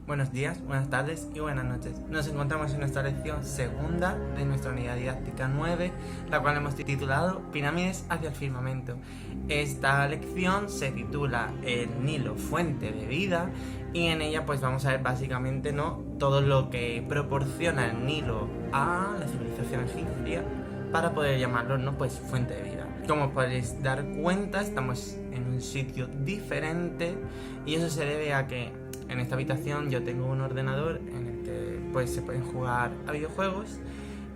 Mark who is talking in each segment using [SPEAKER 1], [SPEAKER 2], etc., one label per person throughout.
[SPEAKER 1] Buenos días, buenas tardes y buenas noches. Nos encontramos en nuestra lección segunda de nuestra unidad didáctica 9, la cual hemos titulado Pirámides hacia el firmamento. Esta lección se titula El Nilo, fuente de vida, y en ella pues vamos a ver básicamente todo lo que proporciona el Nilo a la civilización egipcia para poder llamarlo pues fuente de vida. Como podéis dar cuenta, estamos en un sitio diferente y eso se debe a que en esta habitación yo tengo un ordenador en el que pues se pueden jugar a videojuegos,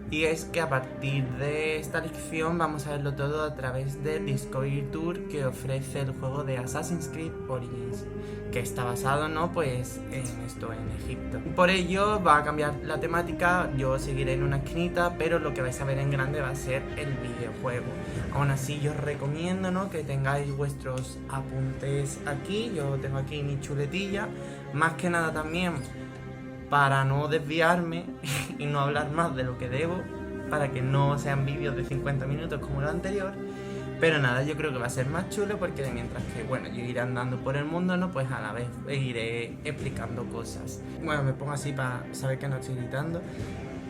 [SPEAKER 1] y es que a partir de esta lección vamos a verlo todo a través del Discovery Tour que ofrece el juego de Assassin's Creed Origins, que está basado pues en esto, en Egipto. Por ello va a cambiar la temática, yo seguiré en una esquinita, pero lo que vais a ver en grande va a ser el videojuego. Aún así yo os recomiendo que tengáis vuestros apuntes aquí. Yo tengo aquí mi chuletilla, más que nada también para no desviarme y no hablar más de lo que debo, para que no sean vídeos de 50 minutos como lo anterior. Pero nada, yo creo que va a ser más chulo porque mientras que, yo iré andando por el mundo, pues a la vez iré explicando cosas. Bueno, me pongo así para saber que no estoy gritando,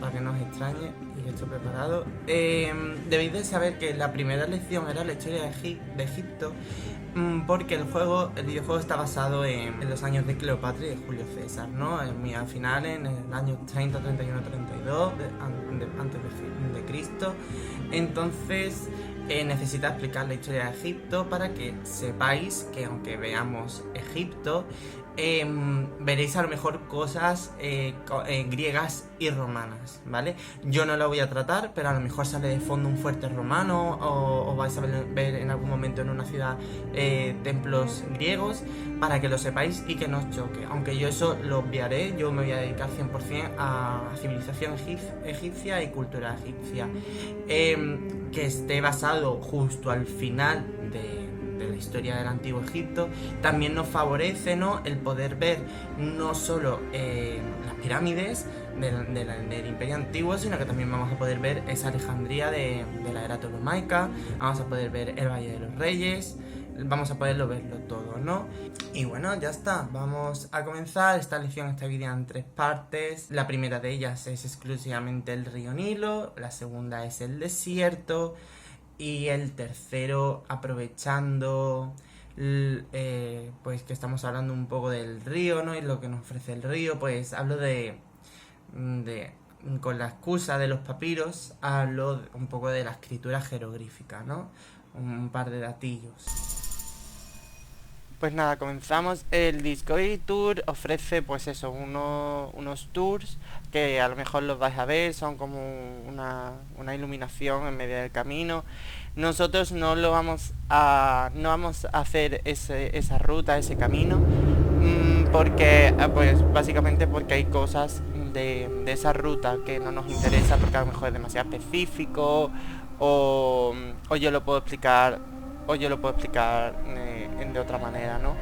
[SPEAKER 1] para que no os extrañe y que estoy preparado. Debéis de saber que la primera lección era la historia de Egipto, porque el videojuego está basado en los años de Cleopatra y de Julio César, ¿no? Al final, en el año 30, 31, 32 antes de Cristo. Entonces necesita explicar la historia de Egipto para que sepáis que aunque veamos Egipto, veréis a lo mejor cosas griegas y romanas, ¿vale? Yo no lo voy a tratar, pero a lo mejor sale de fondo un fuerte romano, o vais a ver en algún momento en una ciudad templos griegos, para que lo sepáis y que no os choque. Aunque yo eso lo obviaré, yo me voy a dedicar 100% a civilización egipcia y cultura egipcia, que esté basado justo al final de la historia del antiguo Egipto. También nos favorece el poder ver no solo las pirámides del Imperio Antiguo, sino que también vamos a poder ver esa Alejandría de la era ptolomaica, vamos a poder ver el Valle de los Reyes, vamos a poderlo verlo todo, ¿no? Y bueno, ya está, vamos a comenzar. Esta lección está dividida en 3 partes. La primera de ellas es exclusivamente el río Nilo, la segunda es el desierto, y el tercero, aprovechando pues que estamos hablando un poco del río, ¿no? Y lo que nos ofrece el río, pues hablo con la excusa de los papiros, hablo un poco de la escritura jeroglífica, ¿no? Un par de datillos. Pues nada, comenzamos. El Discovery Tour ofrece pues eso, unos tours que a lo mejor los vais a ver, son como una iluminación en medio del camino. Nosotros no vamos a hacer esa ruta, ese camino, porque pues básicamente porque hay cosas de esa ruta que no nos interesa, porque a lo mejor es demasiado específico, o yo lo puedo explicar de otra manera, ¿no?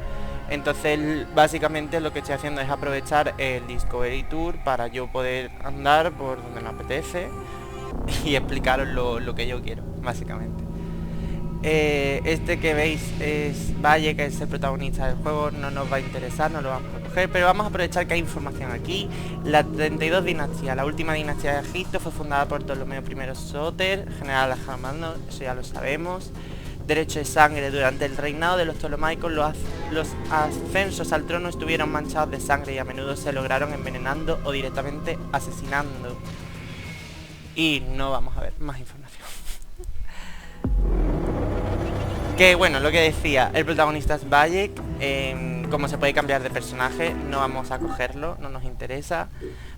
[SPEAKER 1] Entonces básicamente lo que estoy haciendo es aprovechar el Discovery Tour para yo poder andar por donde me apetece y explicaros lo que yo quiero, básicamente. Este que veis es Valle, que es el protagonista del juego, no nos va a interesar, no lo vamos a coger, pero vamos a aprovechar que hay información aquí. La 32 dinastía, la última dinastía de Egipto, fue fundada por Ptolomeo I Sóter, general Agamemnón, eso ya lo sabemos. Derecho de sangre. Durante el reinado de los ptolomaicos, los ascensos al trono estuvieron manchados de sangre y a menudo se lograron envenenando o directamente asesinando. Y no vamos a ver más información. Que bueno, lo que decía, el protagonista es Bayek. Como se puede cambiar de personaje, no vamos a cogerlo, no nos interesa.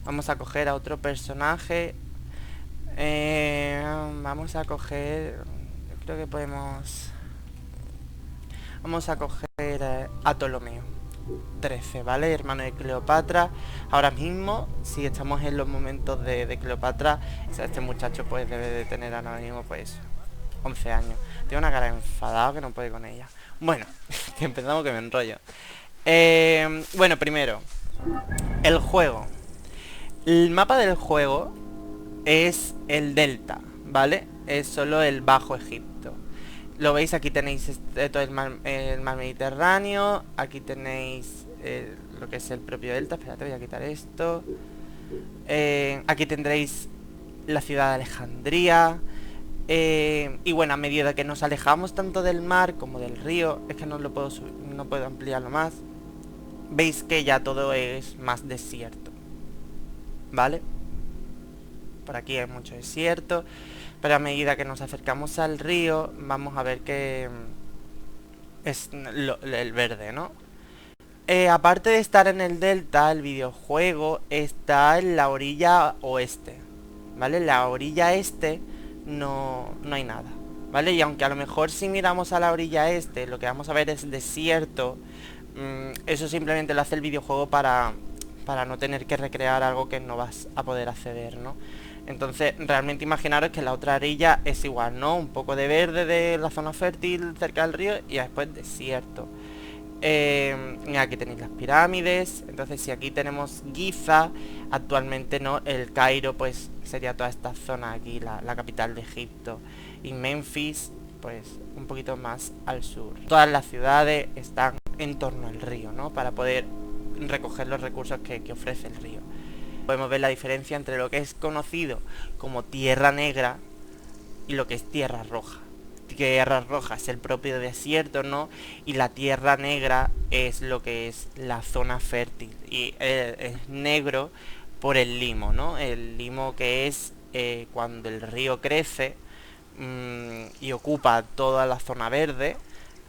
[SPEAKER 1] Vamos a coger a otro personaje. Vamos a coger... Creo que podemos... Vamos a coger a Ptolomeo 13, ¿vale? Hermano de Cleopatra. Ahora mismo, si estamos en los momentos de Cleopatra, este muchacho pues debe de tener ahora mismo pues 11 años. Tiene una cara enfadado que no puede con ella. Bueno, que empezamos, que me enrollo. Bueno, primero, el juego. El mapa del juego es el delta, ¿vale? Es solo el Bajo Egipto. Lo veis, aquí tenéis todo el mar Mediterráneo, aquí tenéis lo que es el propio delta. Espérate, voy a quitar esto. Aquí tendréis la ciudad de Alejandría. Y bueno, a medida que nos alejamos tanto del mar como del río, es que no puedo ampliarlo más, veis que ya todo es más desierto, ¿vale? Por aquí hay mucho desierto, pero a medida que nos acercamos al río, vamos a ver que es el verde, ¿no? Aparte de estar en el delta, el videojuego está en la orilla oeste, ¿vale? En la orilla este no hay nada, ¿vale? Y aunque a lo mejor si miramos a la orilla este, lo que vamos a ver es desierto, eso simplemente lo hace el videojuego para no tener que recrear algo que no vas a poder acceder, ¿no? Entonces, realmente imaginaros que la otra orilla es igual, ¿no? Un poco de verde de la zona fértil cerca del río y después desierto. Aquí tenéis las pirámides. Entonces, si aquí tenemos Giza, actualmente no, el Cairo pues sería toda esta zona aquí, la capital de Egipto. Y Memphis pues un poquito más al sur. Todas las ciudades están en torno al río, ¿no? Para poder recoger los recursos que ofrece el río. Podemos ver la diferencia entre lo que es conocido como Tierra Negra y lo que es Tierra Roja. Tierra Roja es el propio desierto, ¿no? Y la Tierra Negra es lo que es la zona fértil. Y es negro por el limo, ¿no? El limo que es cuando el río crece y ocupa toda la zona verde.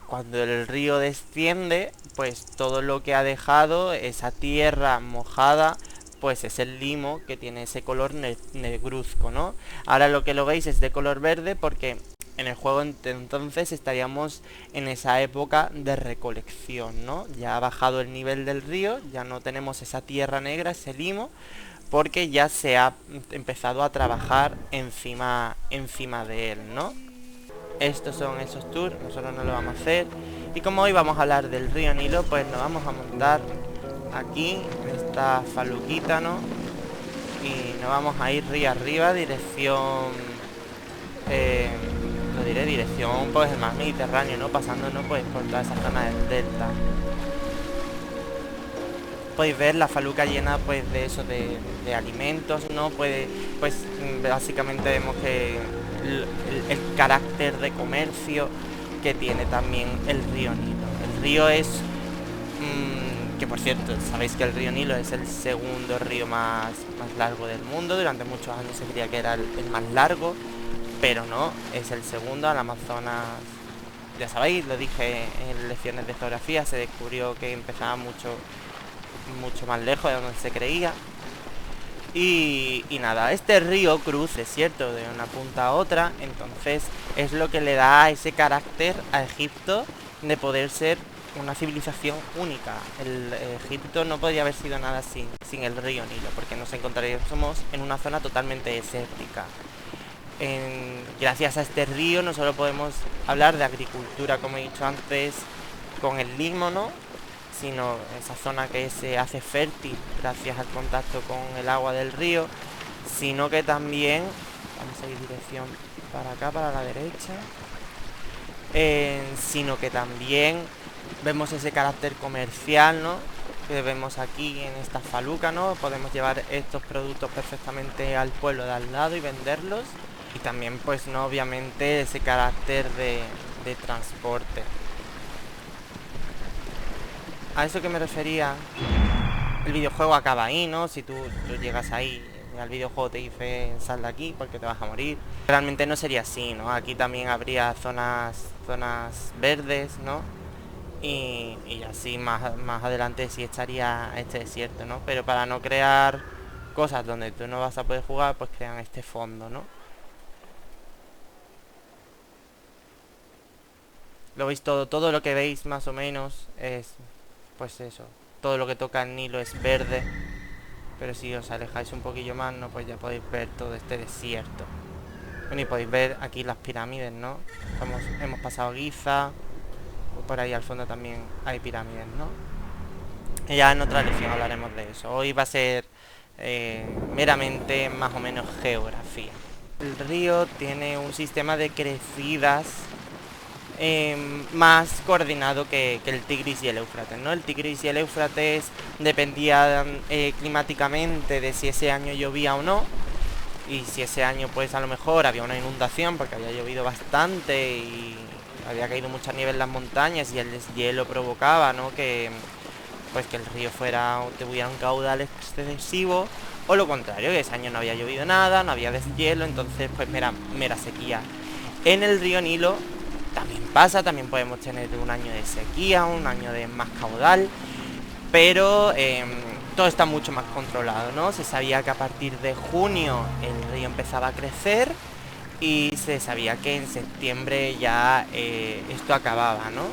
[SPEAKER 1] Cuando el río desciende, pues todo lo que ha dejado, esa tierra mojada, pues es el limo que tiene ese color negruzco, ¿no? Ahora lo que lo veis es de color verde porque en el juego entonces estaríamos en esa época de recolección, ¿no? Ya ha bajado el nivel del río, ya no tenemos esa tierra negra, ese limo, porque ya se ha empezado a trabajar encima de él, ¿no? Estos son esos tours, nosotros no lo vamos a hacer. Y como hoy vamos a hablar del río Nilo, pues nos vamos a montar aquí, en esta faluquita, ¿no? Y nos vamos a ir río arriba, dirección... lo diré, dirección pues el mar Mediterráneo, ¿no? Pasándonos pues por toda esa zona del delta. Podéis ver la faluca llena pues de eso, de alimentos, ¿no? Pues básicamente vemos que el carácter de comercio que tiene también el río Nilo. El río es... que por cierto, sabéis que el río Nilo es el segundo río más largo del mundo. Durante muchos años se creía que era el más largo, pero no, es el segundo. Al Amazonas, ya sabéis, lo dije en lecciones de geografía, se descubrió que empezaba mucho más lejos de donde se creía. Y nada, este río cruza, ¿cierto?, de una punta a otra. Entonces es lo que le da ese carácter a Egipto de poder ser una civilización única. Egipto no podría haber sido nada sin el río Nilo, porque nos encontraríamos en una zona totalmente desértica. Gracias a este río no solo podemos hablar de agricultura, como he dicho antes, con el limo, ¿no?, sino esa zona que se hace fértil gracias al contacto con el agua del río, sino que también, vamos a ir dirección para acá, para la derecha, sino que también vemos ese carácter comercial, ¿no?, que vemos aquí en esta faluca, ¿no? Podemos llevar estos productos perfectamente al pueblo de al lado y venderlos. Y también, pues, no, obviamente, ese carácter de transporte. A eso que me refería, el videojuego acaba ahí, ¿no? Si tú llegas ahí, al videojuego te dice sal de aquí porque te vas a morir. Realmente no sería así, ¿no? Aquí también habría zonas verdes, ¿no? Y así más adelante sí estaría este desierto, ¿no? Pero para no crear cosas donde tú no vas a poder jugar, pues crean este fondo, ¿no? Lo veis todo lo que veis más o menos es... pues eso, todo lo que toca el Nilo es verde. Pero si os alejáis un poquillo más, ¿no?, pues ya podéis ver todo este desierto. Bueno, y podéis ver aquí las pirámides, ¿no? Hemos pasado Giza. Por ahí al fondo también hay pirámides, ¿no? Y ya en otra lección hablaremos de eso. Hoy va a ser meramente más o menos geografía. El río tiene un sistema de crecidas más coordinado que el Tigris y el Éufrates, ¿no? El Tigris y el Éufrates dependían climáticamente de si ese año llovía o no. Y si ese año pues a lo mejor había una inundación porque había llovido bastante y había caído mucha nieve en las montañas y el deshielo provocaba, ¿no? Que pues que el río tuviera un caudal excesivo, o lo contrario, que ese año no había llovido nada, no había deshielo, entonces pues mera sequía. En el río Nilo también pasa, también podemos tener un año de sequía, un año de más caudal, pero todo está mucho más controlado, ¿no? Se sabía que a partir de junio el río empezaba a crecer y se sabía que en septiembre ya esto acababa, ¿no?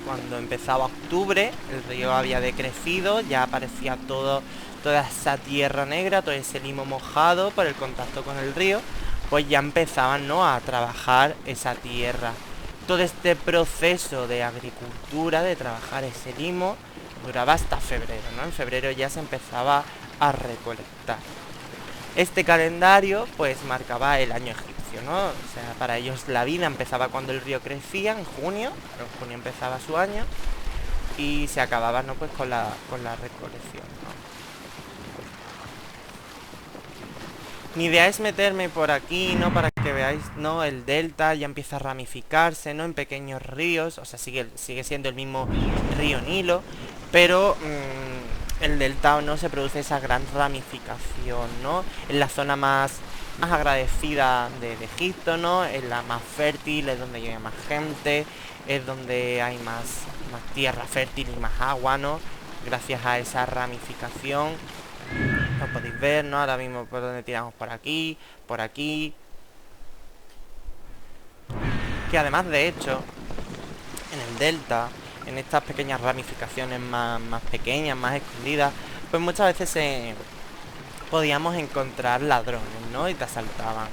[SPEAKER 1] Cuando empezaba octubre, el río había decrecido, ya aparecía toda esa tierra negra, todo ese limo mojado por el contacto con el río, pues ya empezaban, ¿no?, a trabajar esa tierra. Todo este proceso de agricultura, de trabajar ese limo, duraba hasta febrero, ¿no? En febrero ya se empezaba a recolectar. Este calendario pues marcaba el año egipcio, ¿no? O sea, para ellos la vida empezaba cuando el río crecía, en junio, en junio empezaba su año y se acababa, ¿no?, pues con la recolección, ¿no? Mi idea es meterme por aquí, ¿no?, para que veáis, ¿no?, el delta ya empieza a ramificarse, ¿no?, en pequeños ríos, o sea, sigue siendo el mismo río Nilo, pero el delta, ¿no?, se produce esa gran ramificación, ¿no?, en la zona más agradecida de Egipto, ¿no?, en la más fértil, es donde llega más gente, es donde hay más tierra fértil y más agua, ¿no?, gracias a esa ramificación. Lo podéis ver, ¿no? Ahora mismo por donde tiramos, por aquí, que además, de hecho, en el delta, en estas pequeñas ramificaciones más pequeñas, más escondidas, pues muchas veces podíamos encontrar ladrones, ¿no? Y te asaltaban.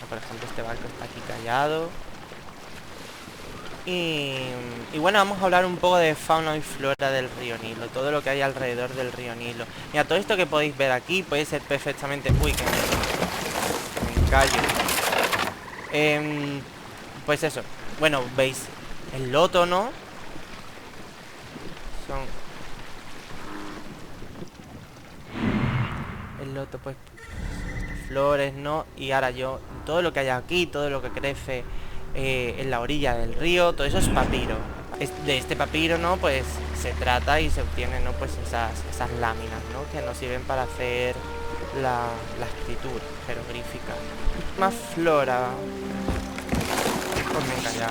[SPEAKER 1] Por ejemplo, este barco está aquí callado. Y bueno, vamos a hablar un poco de fauna y flora del río Nilo, todo lo que hay alrededor del río Nilo. Mira, todo esto que podéis ver aquí puede ser perfectamente... Uy, que me callo. Pues eso, bueno, veis el loto, ¿no? El loto, pues, flores, ¿no? Y ahora todo lo que hay aquí, todo lo que crece en la orilla del río, todo eso es papiro. De este papiro, ¿no?, pues se trata y se obtienen, ¿no?, pues esas láminas, ¿no?, que nos sirven para hacer la escritura jeroglífica. Más flora. Pues venga ya.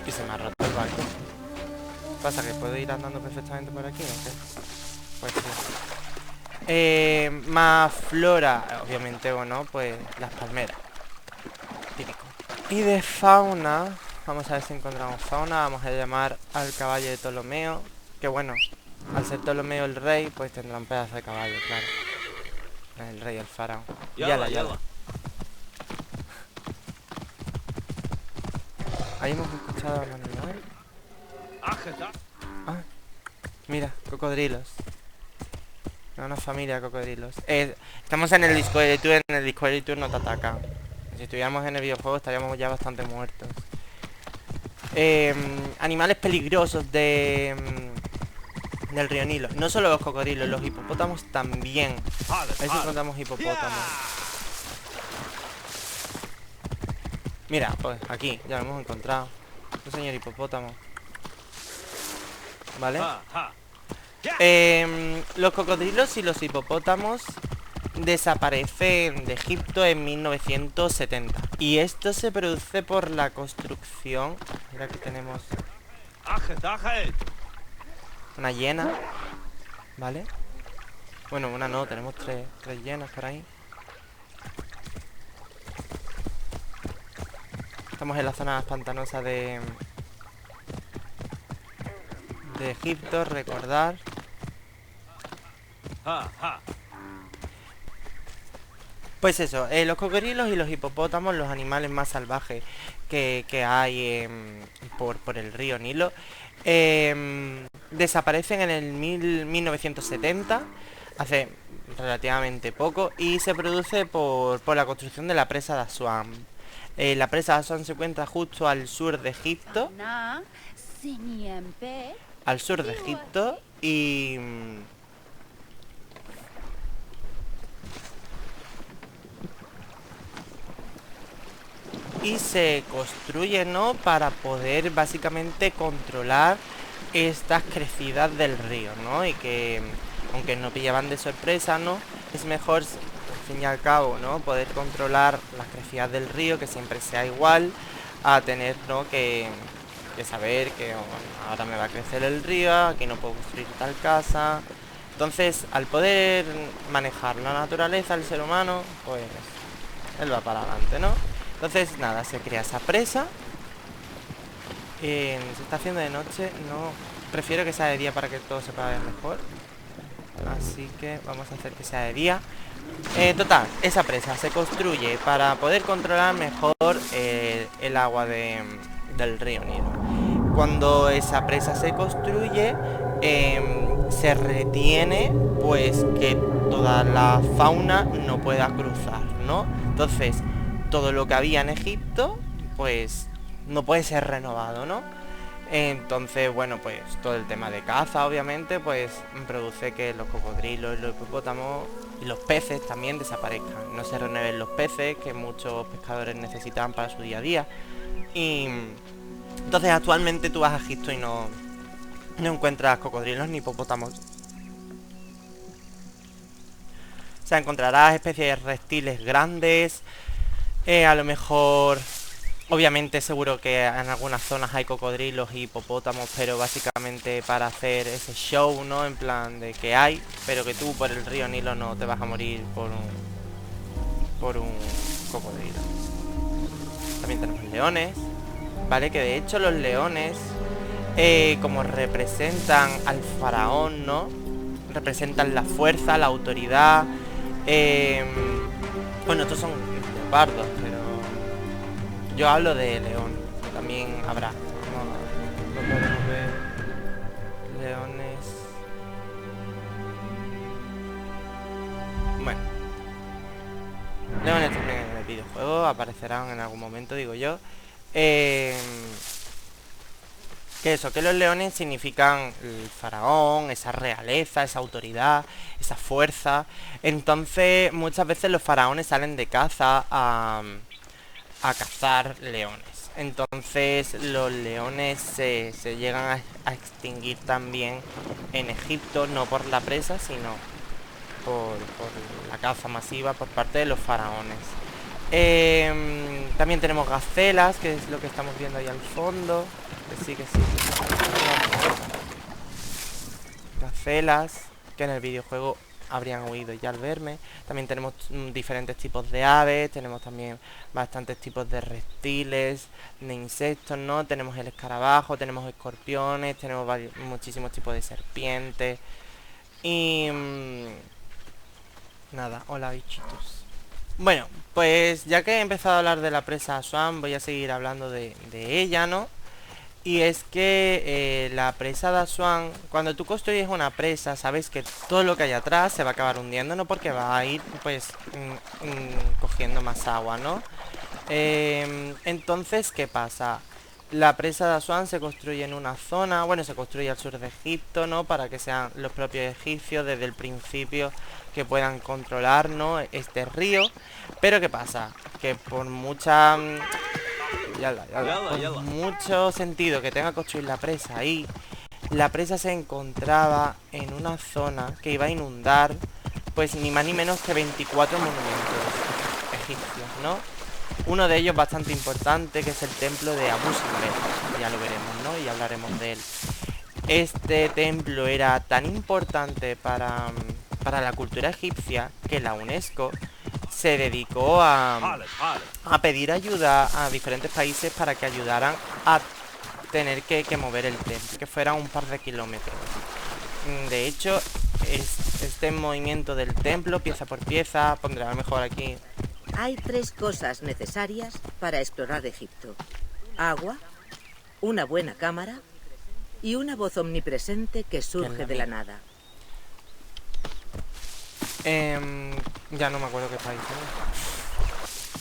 [SPEAKER 1] Y se me ha roto el barco. Pasa que puedo ir andando perfectamente por aquí, ¿no sé? Pues sí. Más flora, obviamente, bueno, pues las palmeras. Típico. Y de fauna, vamos a ver si encontramos fauna. Vamos a llamar al caballo de Ptolomeo. Que bueno, al ser Ptolomeo el rey, pues tendrá un pedazo de caballo, claro. El rey, el faraón. Yala. Ahí hemos escuchado al animal. Ah, mira, cocodrilos. Una familia de cocodrilos. Estamos en el Discovery Tour. En el Discovery Tour no te ataca. Si estuviéramos en el videojuego estaríamos ya bastante muertos. Animales peligrosos del río Nilo. No solo los cocodrilos, los hipopótamos también. A ver si encontramos hipopótamos. Mira, pues aquí, ya lo hemos encontrado. Un señor hipopótamo. ¿Vale? Los cocodrilos y los hipopótamos desaparecen de Egipto en 1970. Y esto se produce por la construcción. Mira, aquí tenemos una hiena, ¿vale? Bueno, una no, tenemos tres hienas por ahí. Estamos en la zona pantanosa de Egipto, recordar. Pues eso, los cocodrilos y los hipopótamos, los animales más salvajes que hay por el río Nilo, desaparecen en el 1970, hace relativamente poco, y se produce por la construcción de la presa de Asuán. La presa de Asuán se encuentra justo al sur de Egipto. Al sur de Egipto y se construye, ¿no? Para poder básicamente controlar estas crecidas del río, ¿no? Y que, aunque nos pillaban de sorpresa, ¿no? Es mejor, al fin y al cabo, ¿no? Poder controlar las crecidas del río, que siempre sea igual, a tener, ¿no? Que saber que bueno, ahora me va a crecer el río, aquí no puedo construir tal casa. Entonces, al poder manejar la naturaleza, el ser humano, pues él va para adelante, ¿no? Entonces, nada, se crea esa presa. Se está haciendo de noche, no... Prefiero que sea de día para que todo se pueda ver mejor. Así que vamos a hacer que sea de día. Total, esa presa se construye para poder controlar mejor el agua del río Nilo. Cuando esa presa se construye, se retiene pues que toda la fauna no pueda cruzar, ¿no? Entonces, todo lo que había en Egipto, pues no puede ser renovado, ¿no? Entonces, bueno, pues todo el tema de caza, obviamente, pues produce que los cocodrilos y los hipopótamos y los peces también desaparezcan. No se renueven los peces que muchos pescadores necesitan para su día a día. Y entonces actualmente tú vas a Egipto y no encuentras cocodrilos ni hipopótamos. O sea, encontrarás especies de reptiles grandes. A lo mejor... Obviamente seguro que en algunas zonas hay cocodrilos y hipopótamos, pero básicamente para hacer ese show, ¿no? En plan de que hay, pero que tú por el río Nilo no te vas a morir por un cocodrilo. También tenemos leones, ¿vale? Que de hecho los leones, como representan al faraón, ¿no? Representan la fuerza, la autoridad. Bueno, estos son leopardos, pero... Yo hablo de león, también habrá. No podemos ver leones. Bueno, leones también en el videojuego aparecerán en algún momento, digo yo. Que eso, que los leones significan el faraón, esa realeza, esa autoridad, esa fuerza. Entonces, muchas veces los faraones salen de caza a cazar leones. Entonces los leones se llegan a extinguir también en Egipto, no por la presa, sino por la caza masiva por parte de los faraones. También tenemos gacelas, que es lo que estamos viendo ahí al fondo. Que sí. Gacelas, que en el videojuego habrían huido ya al verme. También tenemos diferentes tipos de aves, tenemos también bastantes tipos de reptiles, de insectos, ¿no? Tenemos el escarabajo, tenemos escorpiones, tenemos muchísimos tipos de serpientes. Y... nada, hola bichitos. Bueno, pues ya que he empezado a hablar de la presa Asuán, voy a seguir hablando de ella, ¿no? Y es que la presa de Asuán, cuando tú construyes una presa, sabes que todo lo que hay atrás se va a acabar hundiendo, ¿no? Porque va a ir, pues, cogiendo más agua, ¿no? Entonces, ¿qué pasa? La presa de Asuán se construye en una zona, bueno, se construye al sur de Egipto, ¿no? Para que sean los propios egipcios desde el principio que puedan controlar, ¿no? Este río. Pero ¿qué pasa? Que por mucha... Por mucho sentido que tenga que construir la presa ahí, la presa se encontraba en una zona que iba a inundar, pues ni más ni menos que 24 monumentos egipcios, ¿no? Uno de ellos bastante importante, que es el templo de Abu Simbel, ya lo veremos, ¿no? Y hablaremos de él. Este templo era tan importante para la cultura egipcia que la UNESCO se dedicó a pedir ayuda a diferentes países para que ayudaran a tener que mover el templo, que fuera un par de kilómetros. De hecho, este movimiento del templo, pieza por pieza, pondré a lo mejor aquí.
[SPEAKER 2] Hay 3 cosas necesarias para explorar Egipto: agua, una buena cámara y una voz omnipresente que surge de la nada.
[SPEAKER 1] Ya no me acuerdo qué país,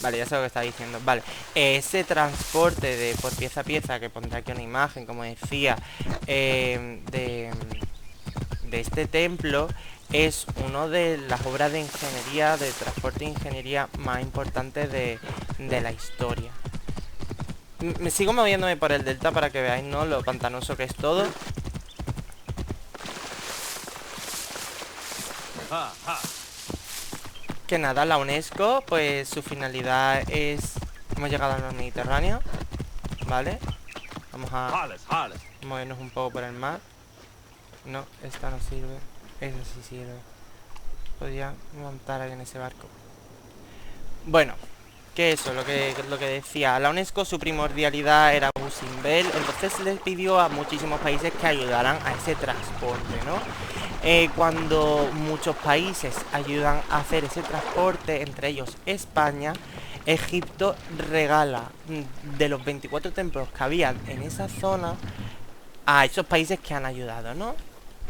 [SPEAKER 1] Vale, ya sé lo que está diciendo. Vale, ese transporte de por pieza a pieza, que pondré aquí una imagen, como decía, de este templo, es una de las obras de ingeniería, de transporte e ingeniería más importantes de la historia. Me sigo moviéndome por el delta para que veáis, ¿no?, lo pantanoso que es todo. Que nada, la UNESCO, pues su finalidad es... Hemos llegado al mar Mediterráneo, ¿vale? Vamos a movernos un poco por el mar. No, esta no sirve. Esa sí sirve. Podría montar ahí en ese barco. Bueno, que eso, lo que decía. La UNESCO, su primordialidad era Busimbel. Entonces les pidió a muchísimos países que ayudaran a ese transporte, ¿no? Cuando muchos países ayudan a hacer ese transporte, entre ellos España, Egipto regala de los 24 templos que había en esa zona a esos países que han ayudado, ¿no?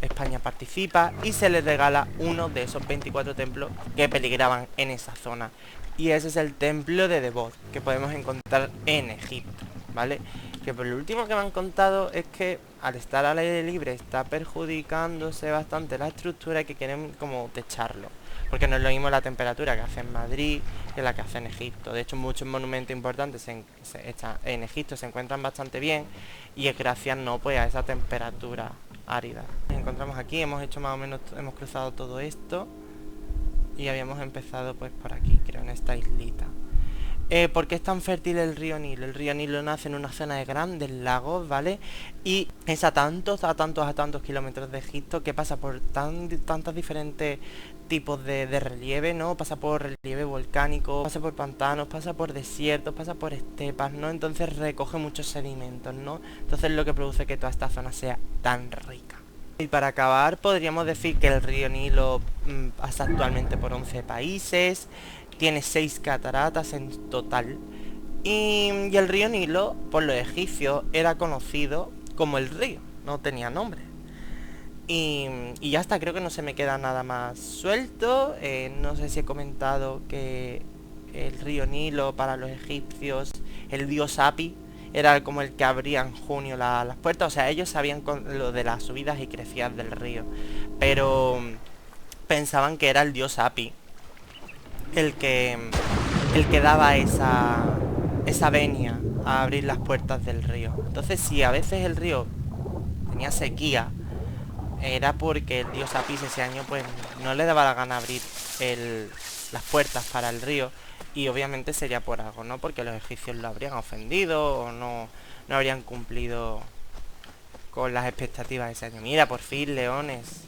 [SPEAKER 1] España participa y se les regala uno de esos 24 templos que peligraban en esa zona. Y ese es el templo de Debod, que podemos encontrar en Egipto, ¿vale? Que por lo último que me han contado es que al estar al aire libre está perjudicándose bastante la estructura y que quieren como techarlo. Porque no es lo mismo la temperatura que hace en Madrid que la que hace en Egipto. De hecho, muchos monumentos importantes en Egipto se encuentran bastante bien y es gracias, no, pues a esa temperatura árida. Nos encontramos aquí, hemos hecho más o menos, hemos cruzado todo esto y habíamos empezado pues por aquí, creo, en esta islita. ¿Por qué es tan fértil el río Nilo? El río Nilo nace en una zona de grandes lagos, ¿vale? Y es a tantos kilómetros de Egipto, que pasa por tantos diferentes tipos de relieve, ¿no? Pasa por relieve volcánico, pasa por pantanos, pasa por desiertos, pasa por estepas, ¿no? Entonces recoge muchos sedimentos, ¿no? Entonces lo que produce que toda esta zona sea tan rica. Y para acabar podríamos decir que el río Nilo pasa actualmente por 11 países, tiene 6 cataratas en total. Y el río Nilo, por los egipcios, era conocido como el río, no tenía nombre. Y ya está, creo que no se me queda nada más suelto. No sé si he comentado que el río Nilo para los egipcios, el dios Api, era como el que abría en junio las puertas. O sea, ellos sabían lo de las subidas y crecidas del río, pero pensaban que era el dios Api el que daba esa venia a abrir las puertas del río. Entonces, si a veces el río tenía sequía, era porque el dios Apis ese año pues no le daba la gana abrir las puertas para el río. Y obviamente sería por algo, ¿no? Porque los egipcios lo habrían ofendido o no habrían cumplido con las expectativas de ese año. Mira, por fin, leones.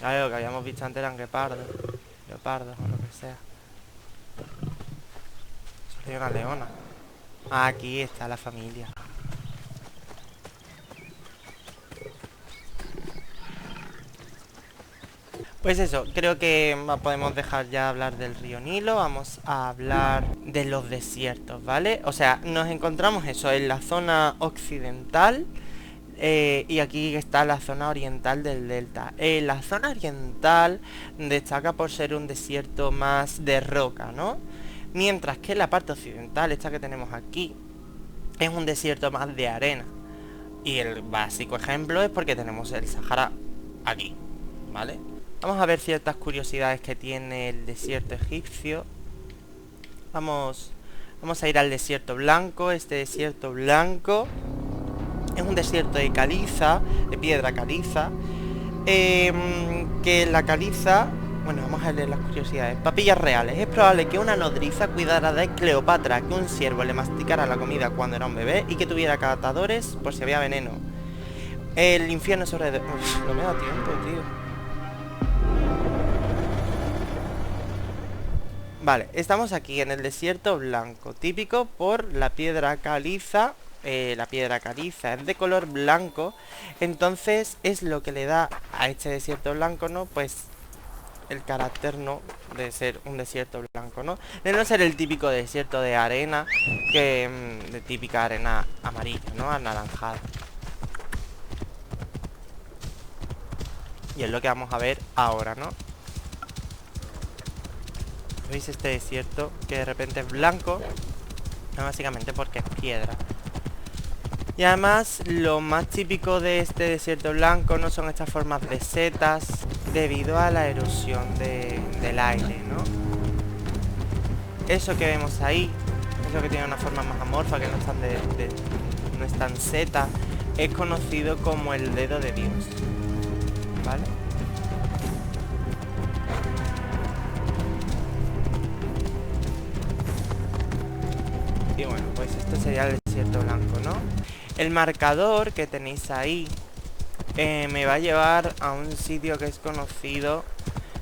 [SPEAKER 1] Claro, lo que habíamos visto antes eran leopardos o lo que sea. Solo hay una leona. Ah, aquí está la familia. Pues eso, creo que podemos dejar ya hablar del río Nilo. Vamos a hablar de los desiertos, ¿vale? O sea, nos encontramos eso en la zona occidental y aquí está la zona oriental del delta. La zona oriental destaca por ser un desierto más de roca, ¿no? Mientras que la parte occidental, esta que tenemos aquí, es un desierto más de arena. Y el básico ejemplo es porque tenemos el Sahara aquí, ¿vale? Vamos a ver ciertas curiosidades que tiene el desierto egipcio. Vamos a ir al desierto blanco. Este desierto blanco es un desierto de caliza, de piedra caliza. Que la caliza... Bueno, vamos a leer las curiosidades. Papillas reales. Es probable que una nodriza cuidara de Cleopatra, que un siervo le masticara la comida cuando era un bebé y que tuviera catadores por si había veneno. El infierno sobre... Uf, no me da tiempo, tío. Vale, estamos aquí en el desierto blanco, típico por la piedra caliza. La piedra caliza es de color blanco, entonces es lo que le da a este desierto blanco, ¿no? Pues el carácter, ¿no?, de ser un desierto blanco, ¿no? De no ser el típico desierto de arena, de típica arena amarilla, ¿no?, anaranjada. Y es lo que vamos a ver ahora, ¿no? ¿Veis este desierto que de repente es blanco? Es básicamente porque es piedra. Y además lo más típico de este desierto blanco no son estas formas de setas debido a la erosión del aire, ¿no? Eso que vemos ahí, eso que tiene una forma más amorfa, que no es tan no es tan seta, es conocido como el dedo de Dios, ¿vale? Y bueno, pues esto sería el desierto blanco, ¿no? El marcador que tenéis ahí me va a llevar a un sitio que es conocido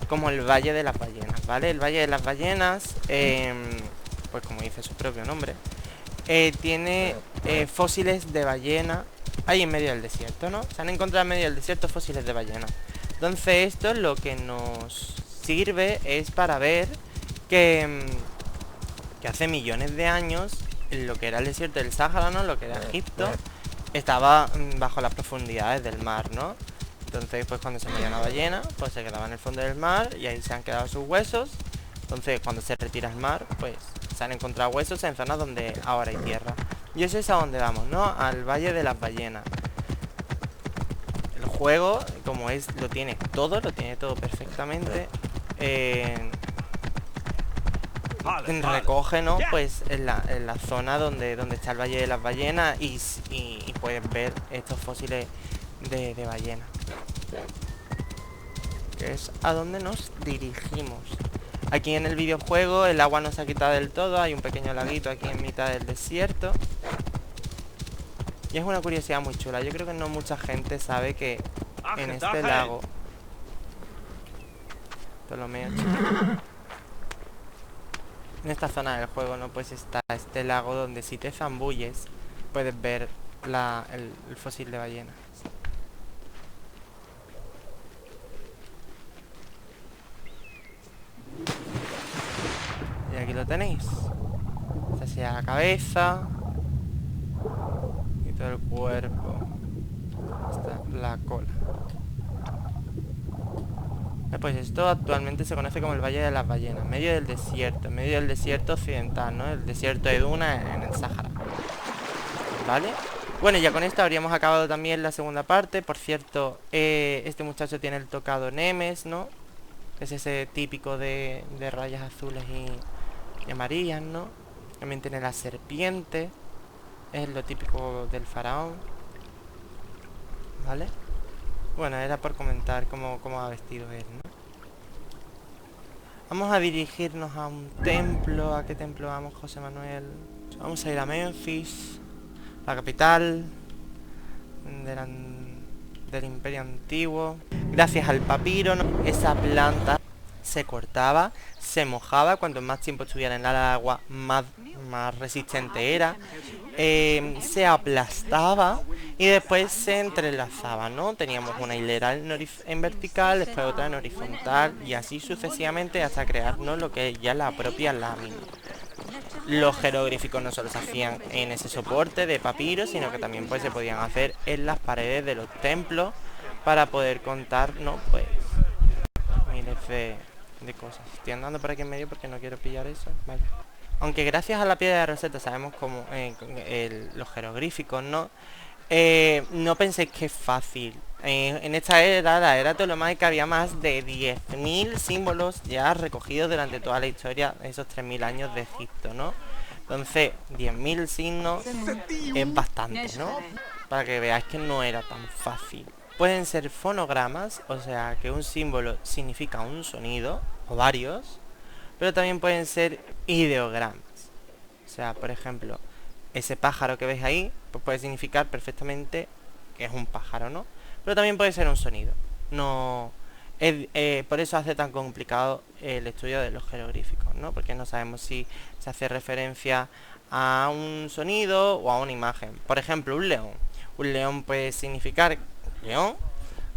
[SPEAKER 1] como el Valle de las Ballenas, ¿vale? El Valle de las Ballenas, pues como dice su propio nombre, tiene fósiles de ballena ahí en medio del desierto, ¿no? Se han encontrado en medio del desierto fósiles de ballena. Entonces esto lo que nos sirve es para ver que hace millones de años lo que era el desierto del Sáhara, ¿no? Lo que era Egipto, estaba bajo las profundidades del mar, ¿no? Entonces pues cuando se moría una ballena, pues se quedaba en el fondo del mar y ahí se han quedado sus huesos. Entonces cuando se retira el mar, pues se han encontrado huesos en zonas donde ahora hay tierra. Y eso es a donde vamos, ¿no? Al Valle de las Ballenas. El juego, como es, lo tiene todo perfectamente. Recoge, ¿no? Pues en la zona donde está el Valle de las Ballenas y puedes ver estos fósiles de ballena, que es a donde nos dirigimos. Aquí en el videojuego el agua no se ha quitado del todo, hay un pequeño laguito aquí en mitad del desierto. Y es una curiosidad muy chula. Yo creo que no mucha gente sabe que en este lago Ptolomeo, en esta zona del juego, ¿no? Pues está este lago donde si te zambulles puedes ver el fósil de ballena. Y aquí lo tenéis. Esta sería la cabeza y todo el cuerpo. Esta la cola. Pues esto actualmente se conoce como el Valle de las Ballenas, en medio del desierto occidental, ¿no? El desierto de Duna en el Sáhara. ¿Vale? Bueno, ya con esto habríamos acabado también la segunda parte. Por cierto, este muchacho tiene el tocado Nemes, ¿no? Es ese típico de rayas azules y amarillas, ¿no? También tiene la serpiente. Es lo típico del faraón. ¿Vale? Bueno, era por comentar cómo va vestido él, ¿no? Vamos a dirigirnos a un templo. ¿A qué templo vamos, José Manuel? Vamos a ir a Memphis, la capital del Imperio Antiguo. Gracias al papiro, ¿no? Esa planta se cortaba, se mojaba. Cuanto más tiempo estuviera en el agua, más resistente era. Se aplastaba y después se entrelazaba, ¿no? Teníamos una hilera en vertical, después otra en horizontal y así sucesivamente hasta crearnos lo que es ya la propia lámina. Los jeroglíficos no solo se hacían en ese soporte de papiro, sino que también pues se podían hacer en las paredes de los templos para poder contar, ¿no? Pues miles de cosas. Estoy andando por aquí en medio porque no quiero pillar eso, vale. Aunque gracias a la piedra de Rosetta sabemos cómo los jeroglíficos, ¿no? No penséis que es fácil. En esta era, la era ptolomaica, había más de 10.000 símbolos ya recogidos durante toda la historia de esos 3.000 años de Egipto, ¿no? Entonces, 10.000 signos es bastante, ¿no? Para que veáis que no era tan fácil. Pueden ser fonogramas, o sea, que un símbolo significa un sonido, o varios, pero también pueden ser ideogramas. O sea, por ejemplo, ese pájaro que veis ahí, pues puede significar perfectamente que es un pájaro, ¿no? Pero también puede ser un sonido. No por eso hace tan complicado el estudio de los jeroglíficos, ¿no? Porque no sabemos si se hace referencia a un sonido o a una imagen. Por ejemplo, un león. Un león puede significar león,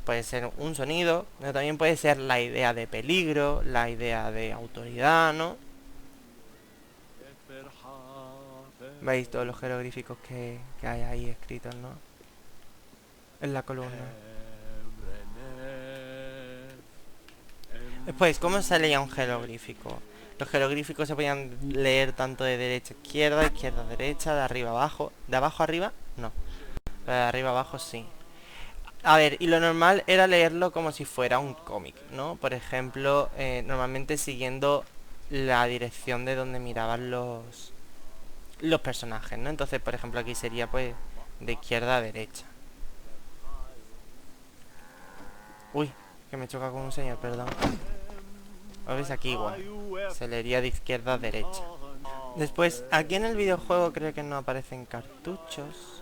[SPEAKER 1] puede ser un sonido, pero también puede ser la idea de peligro, la idea de autoridad, ¿no? Veis todos los jeroglíficos que hay ahí escritos, ¿no? En la columna. Después, ¿cómo se leía un jeroglífico? Los jeroglíficos se podían leer tanto de derecha a izquierda, izquierda a derecha, de arriba a abajo. ¿De abajo a arriba? No. Pero de arriba a abajo sí. A ver, y lo normal era leerlo como si fuera un cómic, ¿no? Por ejemplo, normalmente siguiendo la dirección de donde miraban los personajes, ¿no? Entonces, por ejemplo, aquí sería pues de izquierda a derecha. Uy, que me choca con un señor, perdón. ¿Lo ves? Aquí igual. Se leería de izquierda a derecha. Después, aquí en el videojuego creo que no aparecen cartuchos.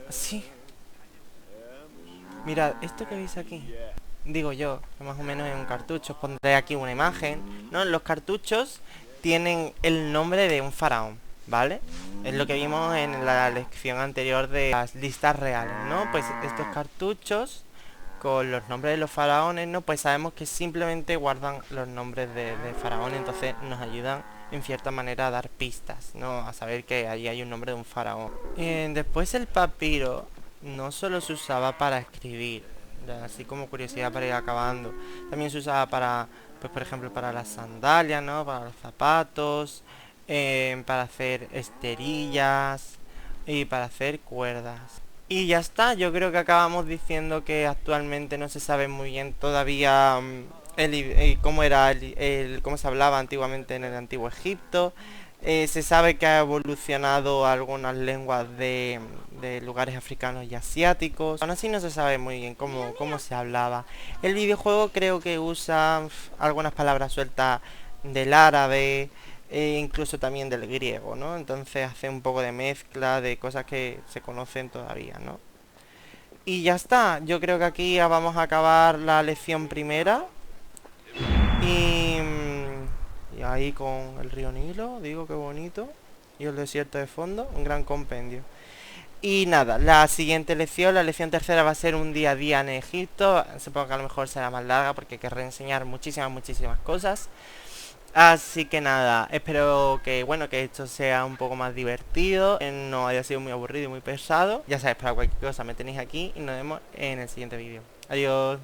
[SPEAKER 1] Sí. Mirad, esto que veis aquí, digo yo, que más o menos es un cartucho. Os pondré aquí una imagen, ¿no? Los cartuchos tienen el nombre de un faraón, ¿vale? Es lo que vimos en la lección anterior de las listas reales, ¿no? Pues estos cartuchos con los nombres de los faraones, ¿no? Pues sabemos que simplemente guardan los nombres de faraón, entonces nos ayudan en cierta manera a dar pistas, ¿no? A saber que allí hay un nombre de un faraón. Después el papiro no solo se usaba para escribir, así como curiosidad para ir acabando, también se usaba para, pues por ejemplo, para las sandalias, ¿no? Para los zapatos, para hacer esterillas y para hacer cuerdas. Y ya está, yo creo que acabamos diciendo que actualmente no se sabe muy bien todavía cómo era cómo se hablaba antiguamente en el antiguo Egipto. Se sabe que ha evolucionado algunas lenguas de lugares africanos y asiáticos. Aún así no se sabe muy bien cómo se hablaba. El videojuego creo que usa algunas palabras sueltas del árabe, incluso también del griego, ¿no? Entonces hace un poco de mezcla de cosas que se conocen todavía, ¿no? Y ya está, yo creo que aquí ya vamos a acabar la lección primera. Y ahí con el río Nilo, digo qué bonito. Y el desierto de fondo, un gran compendio. Y nada, la siguiente lección, la lección tercera, va a ser un día a día en Egipto. Supongo que a lo mejor será más larga porque querré enseñar muchísimas cosas. Así que nada, espero que bueno, que esto sea un poco más divertido, no haya sido muy aburrido y muy pesado. Ya sabes, para cualquier cosa me tenéis aquí y nos vemos en el siguiente vídeo. Adiós.